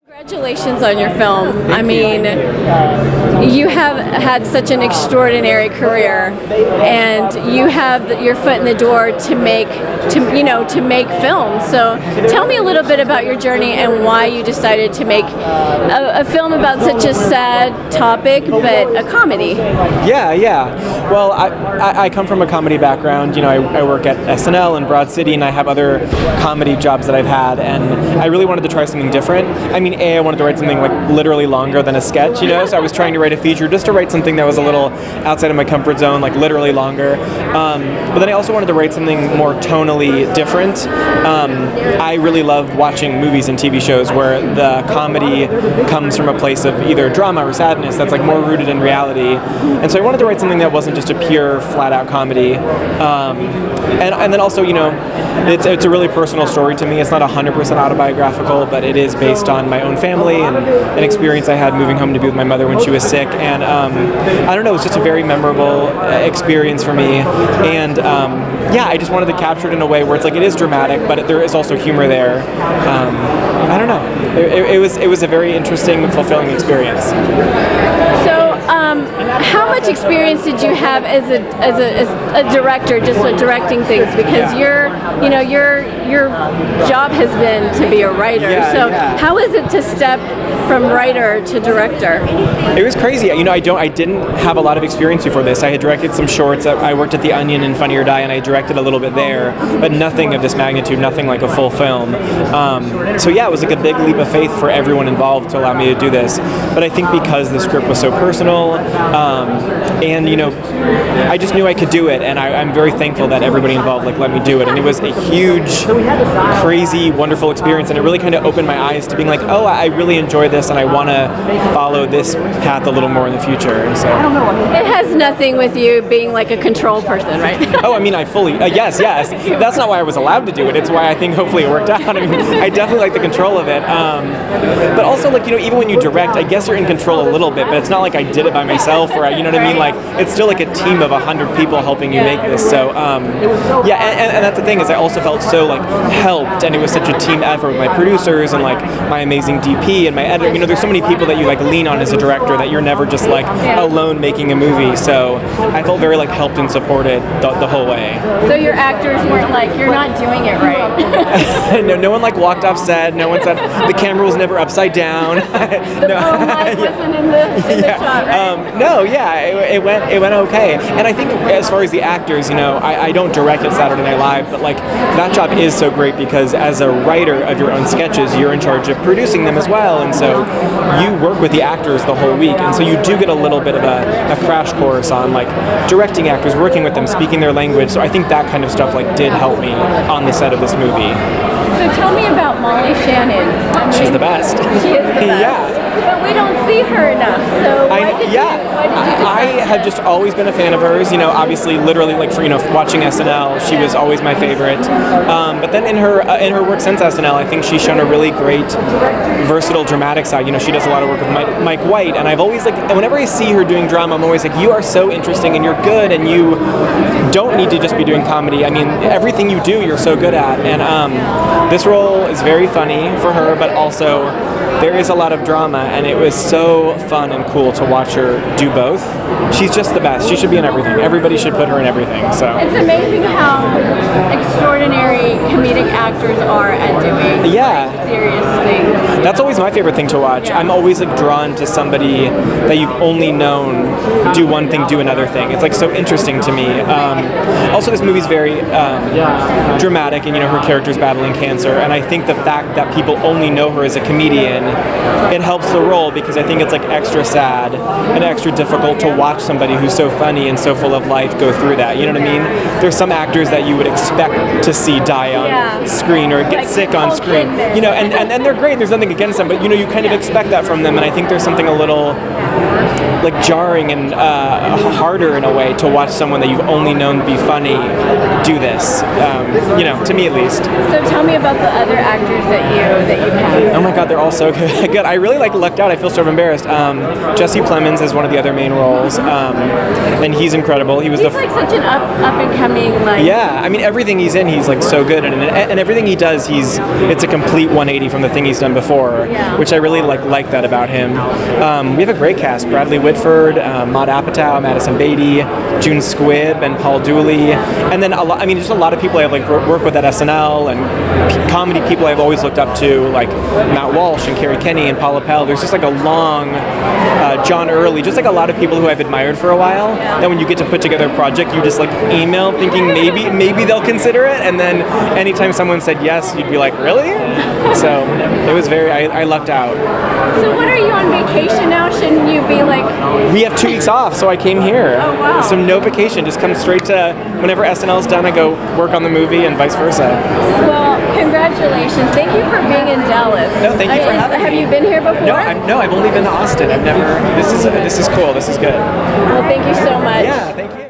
Congratulations on your film. I mean, you have had such an extraordinary career, and you have your foot in the door to make films. So tell me a little bit about your journey and why you decided to make a film about such a sad topic, but a comedy. Yeah. Well, I come from a comedy background. I work at SNL in Broad City, and I have other comedy jobs that I've had, and I really wanted to try something different. I mean, I wanted to write something like literally longer than a sketch, so I was trying to write a feature just to write something that was a little outside of my comfort zone, like literally longer. But then I also wanted to write something more tonally different. I really love watching movies and TV shows where the comedy comes from a place of either drama or sadness that's like more rooted in reality. And so I wanted to write something that wasn't just a pure, flat-out comedy. And then also, it's a really personal story to me. It's not 100% autobiographical, but it is based on my own family and an experience I had moving home to be with my mother when she was sick. And I don't know, it was just a very memorable experience for me. And I just wanted to capture it in a way where it's like it is dramatic, but there is also humor there. I don't know. It was a very interesting, fulfilling experience. So, how much experience did you have as a director, just like directing things? Because your job has been to be a writer. How is it to step from writer to director? It was crazy. I didn't have a lot of experience before this. I had directed some shorts. I worked at The Onion and Funny or Die, and I directed a little bit there, but nothing of this magnitude, nothing like a full film. It was like a big leap of faith for everyone involved to allow me to do this. But I think because the script was so personal, I just knew I could do it, and I'm very thankful that everybody involved let me do it. And it was a huge, crazy, wonderful experience, and it really kind of opened my eyes to being like, oh, I really enjoy this, and I want to follow this path a little more in the future. So it has nothing with you being like a control person, right? Oh, I fully yes. That's not why I was allowed to do it. It's why I think hopefully it worked out. I definitely like the control of it. But also, even when you direct, I guess you're in control a little bit, but it's not like I did it by myself, or you know what I mean? Like, it's still like a team of 100 people helping you make this. So and that's the thing, is I also felt so helped, and it was such a team effort with my producers and my amazing DP and my editor. There's so many people that you lean on as a director that you're never just alone making a movie. So I felt very helped and supported the whole way. So your actors weren't you're not doing it right. No one walked off set. No one said the camera was never upside down. The mic wasn't in the shot, right? It went okay. And I think as far as the actors, I don't direct at Saturday Night Live, but that job is so great because as a writer of your own sketches, you're in charge of producing them as well, and so you work with the actors the whole week, and so you do get a little bit of a crash course on directing actors, working with them, speaking their language. So I think that kind of stuff did help me on the set of this movie. So tell me about Molly Shannon. She's the best. She is the best. Yeah. But we don't see her enough. So why did you I have just always been a fan of hers. Obviously, literally, for watching SNL, she was always my favorite. But then in her work since SNL, I think she's shown a really great, versatile, dramatic side. She does a lot of work with Mike White, and I've always whenever I see her doing drama, I'm always you are so interesting, and you're good, and you don't need to just be doing comedy. I mean, everything you do, you're so good at. And this role is very funny for her, but also there is a lot of drama, and it was so fun and cool to watch her do both. She's just the best. She should be in everything. Everybody should put her in everything. So it's amazing how extraordinary comedic actors are at doing serious things. That's always my favorite thing to watch. I'm always drawn to somebody that you've only known do one thing, do another thing. It's so interesting to me. Also, this movie's very dramatic, and her character's battling cancer, and I think the fact that people only know her as a comedian, it helps the role, because I think it's extra sad and extra difficult to watch somebody who's so funny and so full of life go through that. You know what I mean? There's some actors that you would expect to see die on screen or get sick on screen. And they're great. There's nothing against them, but you kind of expect that from them, and I think there's something a little jarring and harder in a way to watch someone that you've only known to be funny do this. To me at least. So tell me about the other actors that you have. Oh my God, they're all so good. I really lucked out. I feel sort of embarrassed. Jesse Plemons is one of the other their main roles, and he's incredible. He was He's like such an up and coming like. yeah, I mean everything he's in, he's like so good, and everything he does, it's a complete 180 from the thing he's done before, which I really like that about him. We have a great cast: Bradley Whitford, Maude Apatow, Madison Beatty, June Squibb, and Paul Dooley, and then just a lot of people I've like worked with at SNL and comedy people I've always looked up to, like Matt Walsh and Carrie Kenny and Paula Pell. There's just like a long John Early, just like a lot of people who I've admired for a while. Then when you get to put together a project, you just like email thinking maybe they'll consider it, and then anytime someone said yes, you'd be like, really? So it was I lucked out. So what are you on vacation now? Shouldn't you be like? We have 2 weeks off, so I came here. Oh wow! So no vacation, just come straight to whenever SNL's done. I go work on the movie and vice versa. Well, congratulations! Thank you for being in Dallas. No, thank you for having me. Have you been here before? No, I've only been to Austin. I've never. This is cool. This is good. Well, thank you so much. Yeah, thank you.